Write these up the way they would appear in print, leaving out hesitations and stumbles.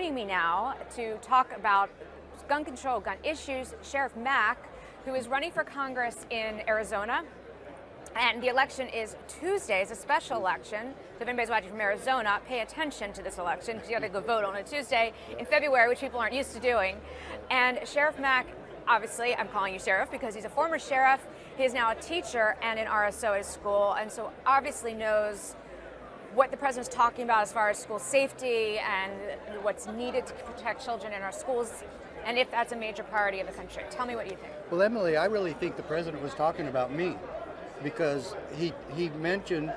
Joining me now to talk about gun control, gun issues, Sheriff Mack, who is running for Congress in Arizona. And the election is Tuesday. It's a special election. So if anybody's watching from Arizona, pay attention to this election because you got to go vote on a Tuesday in February, which people aren't used to doing. And Sheriff Mack, obviously, I'm calling you Sheriff because he's a former sheriff. He is now a teacher and an RSO at his school, and so obviously knows what the president's talking about as far as school safety and what's needed to protect children in our schools, and if that's a major priority of the country. Tell me what you think. Well, Emily, I really think the president was talking about me because he mentioned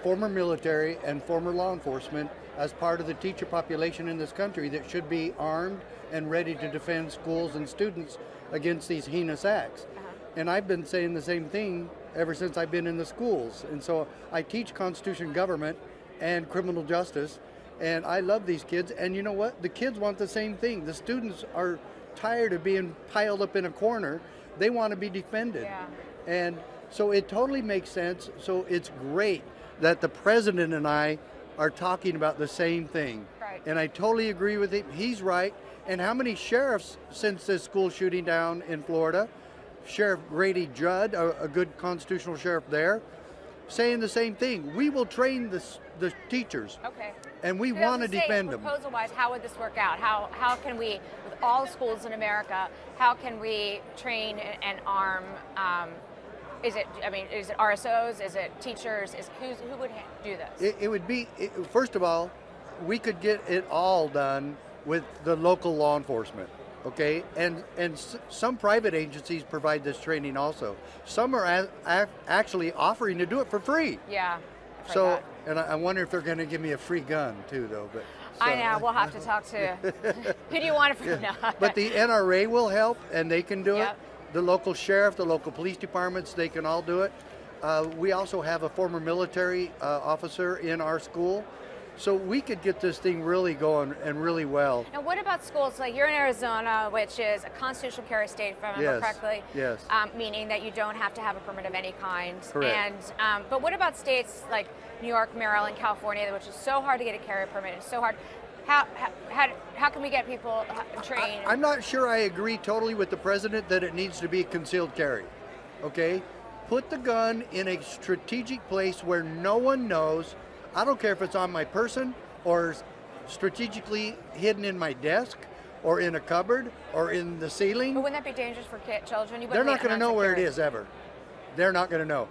former military and former law enforcement as part of the teacher population in this country that should be armed and ready to defend schools and students against these heinous acts. And I've been saying the same thing ever since I've been in the schools. And so I teach Constitution government and criminal justice, and I love these kids. And you know what? The kids want the same thing. The students are tired of being piled up in a corner. They want to be defended. Yeah. And so it totally makes sense. So it's great that the president and I are talking about the same thing. Right. And I totally agree with him. He's right. And how many sheriffs since this school shooting down in Florida, Sheriff Grady Judd, a good constitutional sheriff there, saying the same thing. We will train the teachers. Okay. And we want to defend them. Proposal-wise, how would this work out? How can we, with all schools in America, how can we train and arm? Is it RSOs? Is it teachers? Who would do this? It would be, first of all, we could get it all done with the local law enforcement. Okay, and some private agencies provide this training also. Some are actually offering to do it for free. Yeah. So, and I wonder if they're going to give me a free gun too, though. But so. I know, we'll have to talk to. Who do you want it from? No. But the NRA will help, and they can do Yep. it. The local sheriff, the local police departments, they can all do it. We also have a former military officer in our school. So we could get this thing really going and really well. And what about schools? Like you're in Arizona, which is a constitutional carry state, if I remember correctly. Yes. Meaning that you don't have to have a permit of any kind. Correct. And but what about states like New York, Maryland, California, which is so hard to get a carry permit? It's so hard. How can we get people trained? I'm not sure I agree totally with the president that it needs to be concealed carry. Okay, put the gun in a strategic place where no one knows. I don't care if it's on my person or strategically hidden in my desk or in a cupboard or in the ceiling. But wouldn't that be dangerous for children? They're not going to know where it is ever. They're not going to know.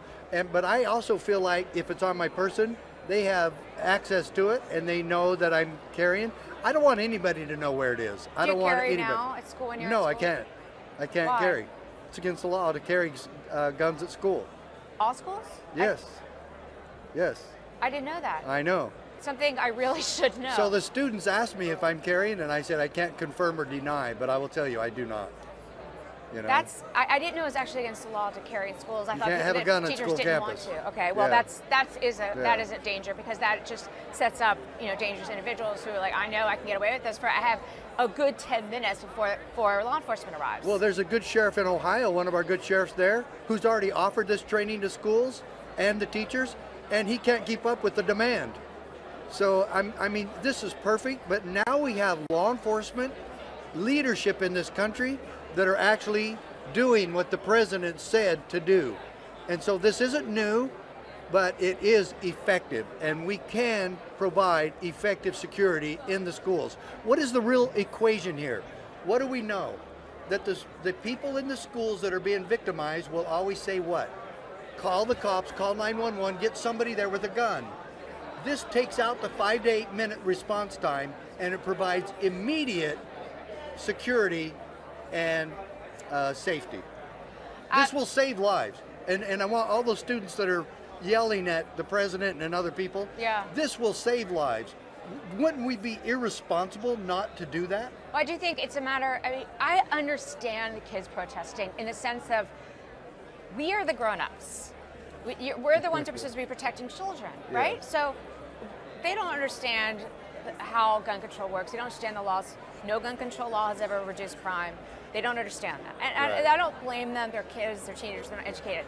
But I also feel like if it's on my person, they have access to it and they know that I'm carrying. I don't want anybody to know where it is. I don't want anybody. Do you carry now at school when you're No, at I school? can't. I can't Why? carry. It's against the law to carry guns at school. All schools? Yes. Yes. I didn't know that. I know. Something I really should know. So the students asked me if I'm carrying, and I said I can't confirm or deny, but I will tell you I do not. You know? I didn't know it was actually against the law to carry in schools. I thought can't have a gun at teachers school didn't campus. want to. Okay, well Yeah. that is a danger because that just sets up dangerous individuals who are like, I know I can get away with this I have a good 10 minutes before law enforcement arrives. Well, there's a good sheriff in Ohio, one of our good sheriffs there, who's already offered this training to schools and the teachers, and he can't keep up with the demand. So I mean, this is perfect. But now we have law enforcement leadership in this country that are actually doing what the president said to do. And so this isn't new, but it is effective, and we can provide effective security in the schools. What is the real equation here? What do we know? That the people in the schools that are being victimized will always say what? Call the cops, call 911, get somebody there with a gun. This takes out the 5 to 8 minute response time, and it provides immediate security and safety. This will save lives. And I want all those students that are yelling at the president and other people, this will save lives. Wouldn't we be irresponsible not to do that? Well, I do think it's a matter, I understand the kids protesting in the sense of we are the grown-ups. We're the ones who are supposed to be protecting children, right? Yeah. So they don't understand how gun control works. They don't understand the laws. No gun control law has ever reduced crime. They don't understand that. And Right. I don't blame them. They're kids, they're teenagers, they're not educated.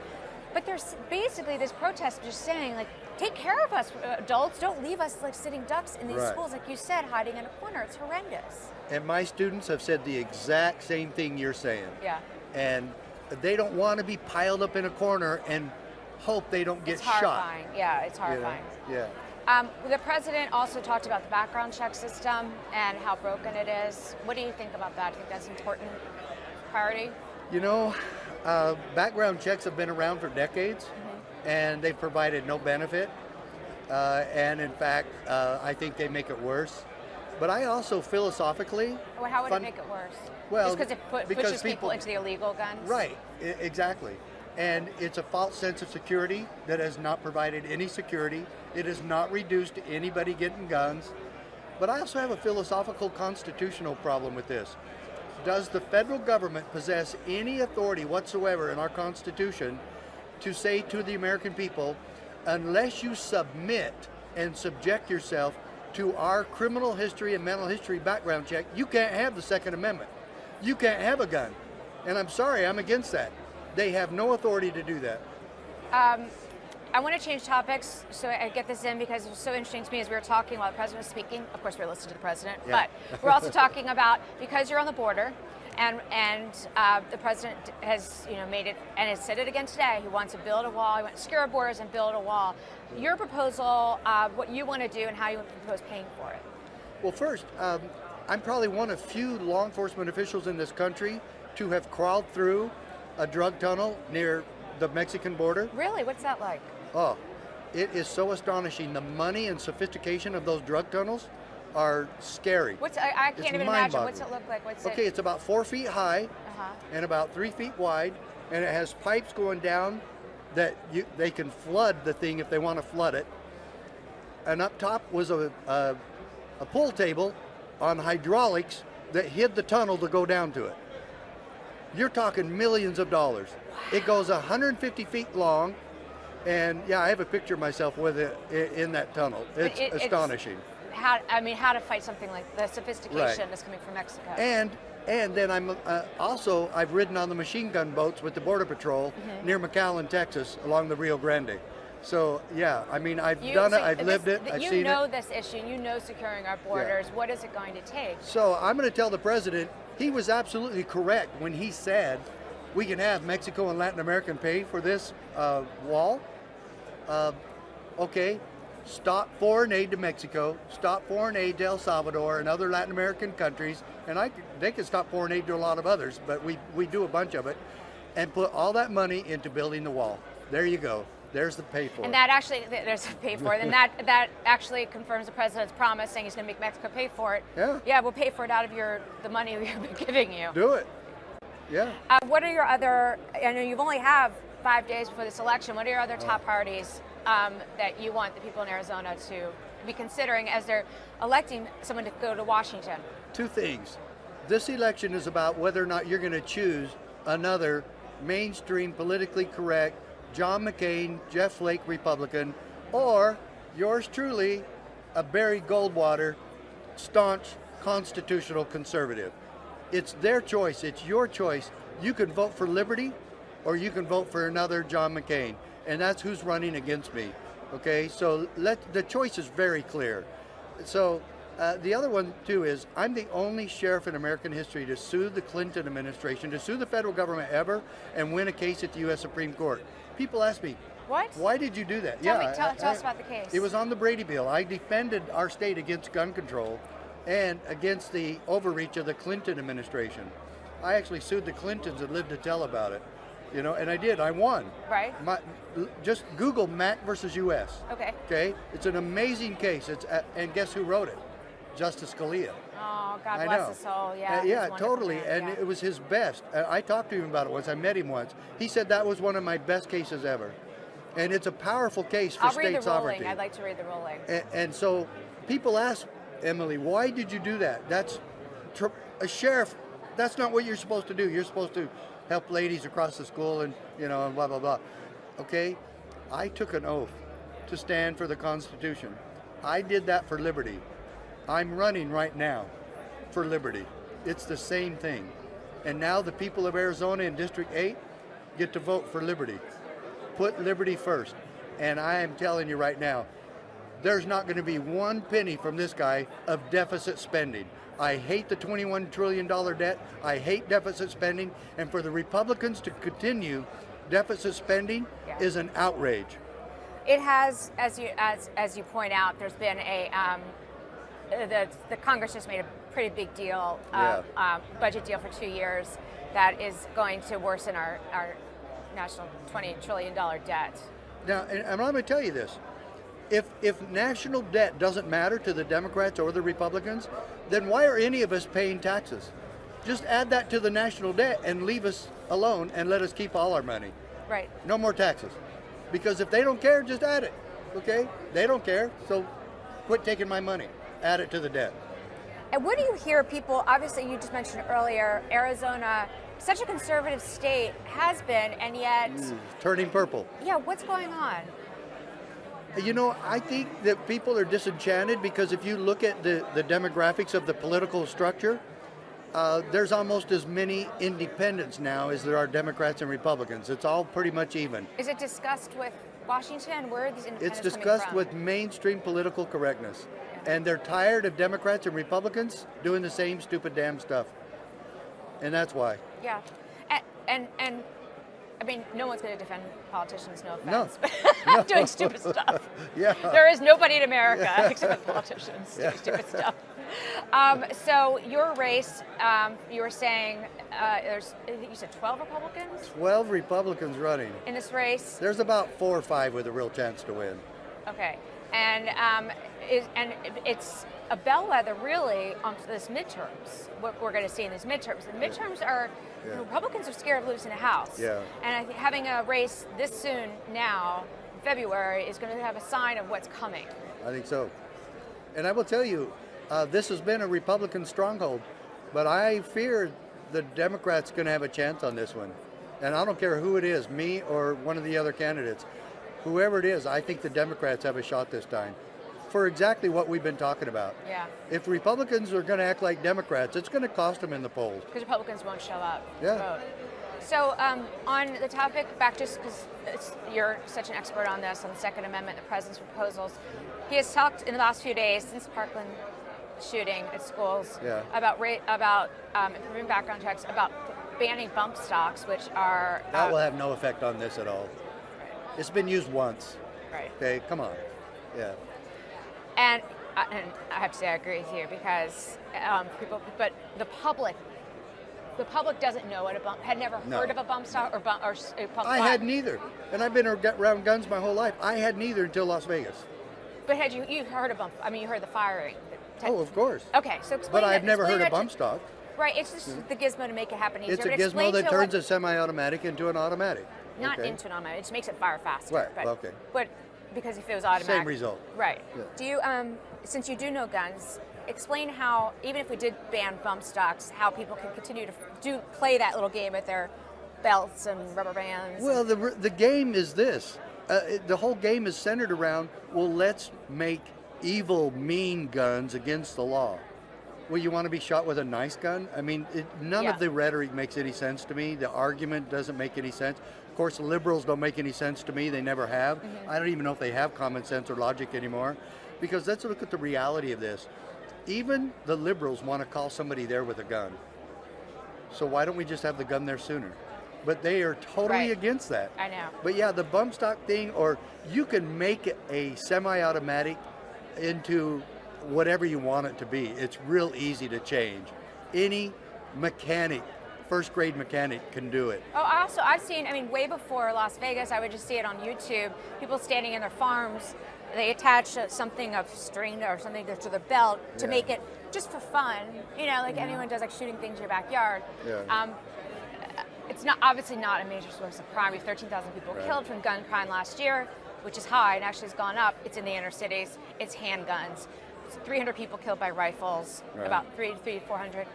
But there's basically this protest just saying, like, take care of us, adults. Don't leave us like sitting ducks in these Right. schools, like you said, hiding in a corner. It's horrendous. And my students have said the exact same thing you're saying. Yeah. And they don't want to be piled up in a corner and hope they don't get It's shot. horrifying. Yeah, it's you know? horrifying. Yeah. The president also talked about the background check system and how broken it is. What do you think about that? Do you think that's an important priority? You know, background checks have been around for decades, and they've provided no benefit. And in fact, I think they make it worse. But I also philosophically... Well, how would it make it worse? Well, just because it pushes people into the illegal guns? Right, exactly. And it's a false sense of security that has not provided any security. It has not reduced anybody getting guns. But I also have a philosophical constitutional problem with this. Does the federal government possess any authority whatsoever in our Constitution to say to the American people, unless you submit and subject yourself to our criminal history and mental history background check, you can't have the Second Amendment. You can't have a gun. And I'm sorry, I'm against that. They have no authority to do that. I want to change topics, so I get this in because it was so interesting to me as we were talking while the president was speaking. Of course, we were listening to the president, Yeah. but we're also talking about, because you're on the border, and the president has made it, and has said it again today. He wants to build a wall. He wants to secure our borders and build a wall. Your proposal, what you want to do, and how you propose paying for it. Well, first, I'm probably one of few law enforcement officials in this country to have crawled through a drug tunnel near the Mexican border. Really? What's that like? Oh, it is so astonishing. The money and sophistication of those drug tunnels are scary. I can't even imagine. mind-boggling. What's it look like? Okay, it's about 4 feet high Uh-huh. and about 3 feet wide, and it has pipes going down that they can flood the thing if they want to flood it. And up top was a pool table on hydraulics that hid the tunnel to go down to it. You're talking millions of dollars. It goes 150 feet long, and yeah, I have a picture of myself with it in that tunnel. It's astonishing. How to fight something like the sophistication that's coming from Mexico. And then I'm I've ridden on the machine gun boats with the Border Patrol near McAllen, Texas, along the Rio Grande. So yeah, I mean, I've done it, I've lived it, I've seen it. You know this issue, you know securing our borders. Yeah. What is it going to take? So I'm going to tell the president he was absolutely correct when he said we can have Mexico and Latin American pay for this wall. Okay, stop foreign aid to Mexico, stop foreign aid to El Salvador and other Latin American countries, and they can stop foreign aid to a lot of others, but we do a bunch of it, and put all that money into building the wall. There you go. There's the pay for it. And that actually, there's a pay for it, and that actually confirms the president's promise saying he's going to make Mexico pay for it. Yeah. Yeah, we'll pay for it out of the money we've been giving you. Do it. Yeah. What are your other, I know you've only have 5 days before this election, what are your other top priorities that you want the people in Arizona to be considering as they're electing someone to go to Washington? 2 things. This election is about whether or not you're going to choose another mainstream, politically correct, John McCain, Jeff Flake Republican, or yours truly, a Barry Goldwater, staunch constitutional conservative. It's their choice. It's your choice. You can vote for liberty, or you can vote for another John McCain, and that's who's running against me. Okay, so the choice is very clear. So the other one too is I'm the only sheriff in American history to sue the Clinton administration, to sue the federal government ever, and win a case at the U.S. Supreme Court. People ask me, What? why did you do that? Tell us about the case. It was on the Brady bill. I defended our state against gun control and against the overreach of the Clinton administration. I actually sued the Clintons and lived to tell about it. And I did. I won. Right. Just Google Mack versus U.S. Okay. Okay. It's an amazing case. And guess who wrote it? Justice Scalia. Oh, God I bless know. his soul. Yeah. Yeah, he's a wonderful totally. man, And yeah. it was his best. I talked to him about it once. I met him once. He said that was one of my best cases ever. And it's a powerful case for I'll state read the sovereignty. ruling. I'd like to read the ruling. And so people ask Emily, why did you do that? That's a sheriff. That's not what you're supposed to do. You're supposed to help ladies across the school and and blah blah blah. Okay, I took an oath to stand for the Constitution. I did that for liberty. I'm running right now for liberty. It's the same thing. And now the people of Arizona in District 8 get to vote for liberty. put liberty first. And I am telling you right now, there's not going to be one penny from this guy of deficit spending. I hate the $21 trillion debt. I hate deficit spending. And for the Republicans to continue deficit spending is an outrage. It has, as you point out, there's been the Congress just made a pretty big deal, budget deal for 2 years that is going to worsen our national $20 trillion debt. Now, and I'm going to tell you this. If national debt doesn't matter to the Democrats or the Republicans, then why are any of us paying taxes? Just add that to the national debt and leave us alone and let us keep all our money. Right. No more taxes. Because if they don't care, just add it. Okay? They don't care, so quit taking my money. Add it to the debt. And what do you hear people, obviously you just mentioned earlier, Arizona, such a conservative state has been, and yet... turning purple. Yeah, what's going on? You know, I think that people are disenchanted because if you look at the demographics of the political structure, there's almost as many independents now as there are Democrats and Republicans. It's all pretty much even. Is it discussed with Washington? Where are these independents It's discussed coming from? with mainstream political correctness. And they're tired of Democrats and Republicans doing the same stupid damn stuff. And that's why. Yeah. And I mean, no one's going to defend politicians, no No. offense, but doing stupid stuff. Yeah. There is nobody in America except for politicians doing stupid stuff. So your race, you were saying there's, I think you said 12 Republicans? 12 Republicans running. In this race? There's about 4 or 5 with a real chance to win. Okay. And it's a bellwether, really, on this midterms, what we're going to see in these midterms. The midterms are, Republicans are scared of losing the House. Yeah. And I think having a race this soon now, February, is going to have a sign of what's coming. I think so. And I will tell you, this has been a Republican stronghold, but I fear the Democrats going to have a chance on this one. And I don't care who it is, me or one of the other candidates. Whoever it is, I think the Democrats have a shot this time for exactly what we've been talking about. Yeah. If Republicans are going to act like Democrats, it's going to cost them in the polls. Because Republicans won't show up Yeah. to vote. So on the topic, back just because you're such an expert on this, on the Second Amendment, the president's proposals, he has talked in the last few days since Parkland shooting at schools about improving background checks, about banning bump stocks, which are... That will have no effect on this at all. Right. It's been used once. Right. Okay, come on. Yeah. And I have to say I agree with you because but the public doesn't know what a bump, had never heard of a bump stock or pump. I hadn't either, and I've been around guns my whole life. I hadn't either until Las Vegas. But had you heard of bump? I mean, you heard the firing. Oh, of course. Okay, so explain. But I've never heard of bump stock. Right, it's just the gizmo to make it happen easier. It's a gizmo that turns a semi-automatic into an automatic. Not into an automatic. It just makes it fire faster. Right. But, Okay. But because if it was automatic. Same result. Right. Yeah. Do you, since you do know guns, explain how, even if we did ban bump stocks, how people can continue to play that little game with their belts and rubber bands? Well, the game is this. The whole game is centered around, well, let's make evil, mean guns against the law. Well, you want to be shot with a nice gun? I mean, none of the rhetoric makes any sense to me. The argument doesn't make any sense. Of course, liberals don't make any sense to me. They never have. Mm-hmm. I don't even know if they have common sense or logic anymore. Because let's look at the reality of this. Even the liberals want to call somebody there with a gun. So why don't we just have the gun there sooner? But they are totally against that. I know. But yeah, the bump stock thing, or you can make a semi-automatic into whatever you want it to be. It's real easy to change. Any mechanic, first grade mechanic can do it. Oh, I've seen, I mean, way before Las Vegas, I would just see it on YouTube, people standing in their farms, they attach something of string or something to their belt to make it just for fun, you know, like anyone does, like shooting things in your backyard. Yeah. It's not obviously not a major source of crime. We have 13,000 people killed from gun crime last year, which is high and actually has gone up. It's in the inner cities. It's handguns. It's 300 people killed by rifles, about 300 to 400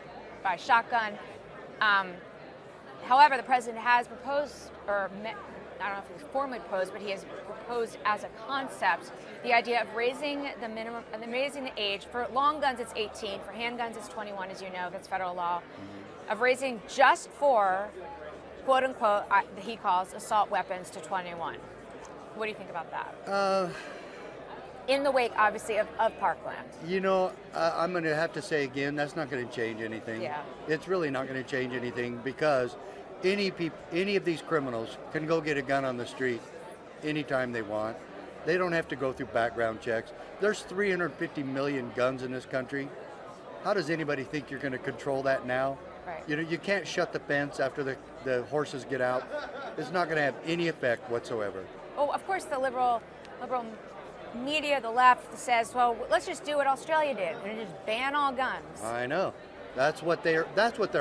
by shotgun. However, the president has proposed, or I don't know if he's formally proposed, but he has proposed as a concept the idea of raising the minimum, raising the age. For long guns, it's 18. For handguns, it's 21, as you know. That's federal law. Of raising just for quote unquote, he calls assault weapons to 21. What do you think about that? In the wake, obviously, of Parkland. You know, I'm going to have to say again, that's not going to change anything. Yeah. It's really not going to change anything because any of these criminals can go get a gun on the street anytime they want. They don't have to go through background checks. There's 350 million guns in this country. How does anybody think you're going to control that now? Right. You know, you can't shut the fence after the horses get out. It's not going to have any effect whatsoever. Oh, of course, the liberal media, the left, says, well, let's just do what Australia did and just ban all guns. I know. That's what they're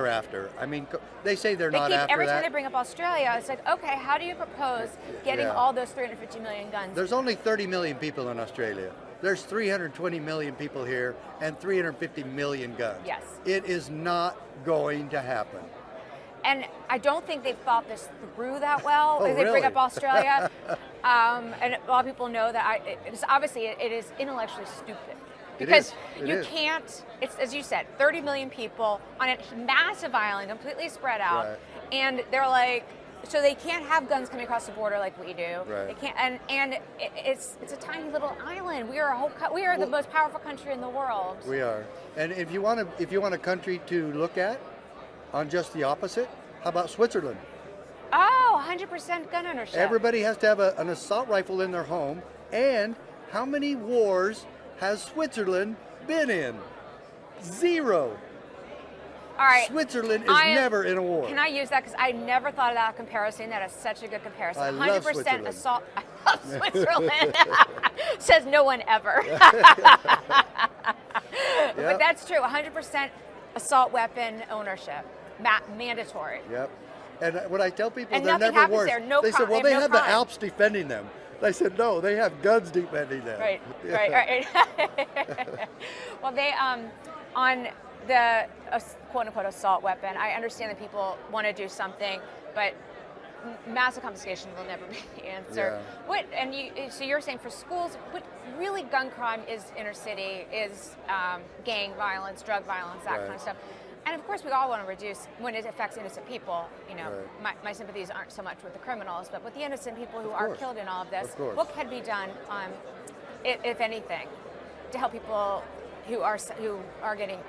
after. I mean, they say they're not after every time that. they bring up Australia, it's like, okay, how do you propose getting all those 350 million guns? There's only 30 million people in Australia. There's 320 million people here and 350 million guns. Yes. It is not going to happen. And I don't think they've thought this through that well. Oh, As they bring really? up Australia, and a lot of people know that it is intellectually stupid. Because you can't, it's, as you said, 30 million people on a massive island, completely spread out, Right. and they're like, so they can't have guns coming across the border like we do. Right. They can't, and it's a tiny little island. We are the most powerful country in the world. We are. And if you want a country to look at on just the opposite, how about Switzerland? Oh, 100% gun ownership. Everybody has to have an assault rifle in their home. And how many wars has Switzerland been in? 0. All right. Switzerland is never in a war. Can I use that? Because I never thought of that comparison. That is such a good comparison. I love 100% Switzerland. assault. I love Switzerland. Says no one ever. But that's true. 100% assault weapon ownership. Mandatory. Yep. And what I tell people, And they're nothing never happens worse. there. No they said, crime. well, They they have have no the crime. Alps defending them. I said, no, they have guns defending them. Right. Yeah. Right. Well, they on the quote unquote assault weapon. I understand that people want to do something, but massive confiscation will never be the answer. Yeah. So you're saying for schools, what really gun crime is inner city is gang violence, drug violence, that kind of stuff. And of course, we all want to reduce when it affects innocent people. You know, my sympathies aren't so much with the criminals, but with the innocent people who are killed in all of this. What can be done, if anything, to help people who are getting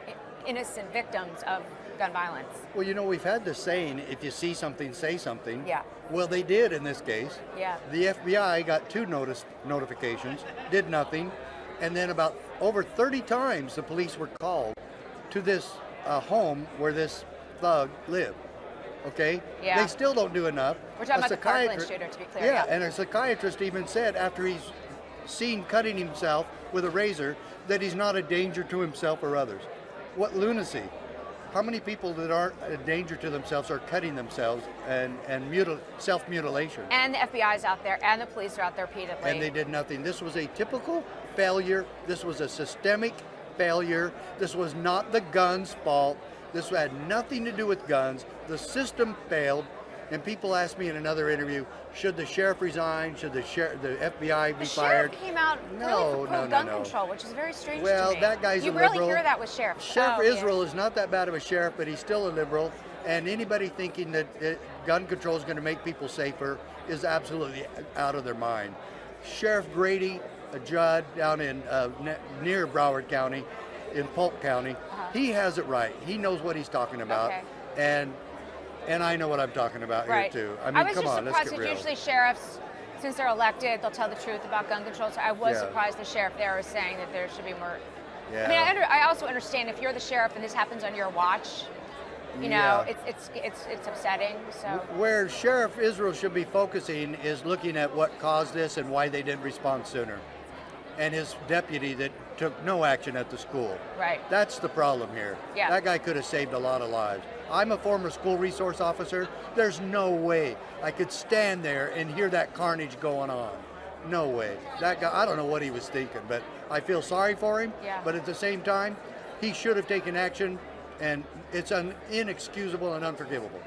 innocent victims of gun violence? Well, you know, we've had this saying, if you see something, say something. Yeah. Well, they did in this case. Yeah. The FBI got 2 notifications, did nothing, and then about over 30 times the police were called to this home where this thug lived. Okay? Yeah. They still don't do enough. We're talking about the Parkland shooter, to be clear. Yeah, and a psychiatrist even said after he's seen cutting himself with a razor that he's not a danger to himself or others. What lunacy. How many people that aren't a danger to themselves are cutting themselves and self-mutilation? And the FBI's out there, and the police are out there repeatedly. And they did nothing. This was a typical failure. This was a systemic failure. This was not the guns' fault. This had nothing to do with guns. The system failed. And people asked me in another interview, should the sheriff resign? Should the FBI be fired? The sheriff came out really for pro-gun control, which is very strange to me. Well, that guy's a liberal. You rarely hear that with sheriffs. Sheriff Israel is not that bad of a sheriff, but he's still a liberal. And anybody thinking that gun control is going to make people safer is absolutely out of their mind. Sheriff Grady, a judge down in near Broward County, in Polk County, he has it right. He knows what he's talking about. Okay. And I know what I'm talking about here too. I mean, come on, let's get real. Surprised usually sheriffs, since they're elected, they'll tell the truth about gun control. So I was surprised the sheriff there was saying that there should be more. Yeah. I mean, I also understand if you're the sheriff and this happens on your watch, you know, it's upsetting. So where Sheriff Israel should be focusing is looking at what caused this and why they didn't respond sooner, and his deputy that took no action at the school. Right. That's the problem here. Yeah. That guy could have saved a lot of lives. I'm a former school resource officer. There's no way I could stand there and hear that carnage going on. No way. That guy, I don't know what he was thinking, but I feel sorry for him. Yeah. But at the same time, he should have taken action, and it's inexcusable and unforgivable.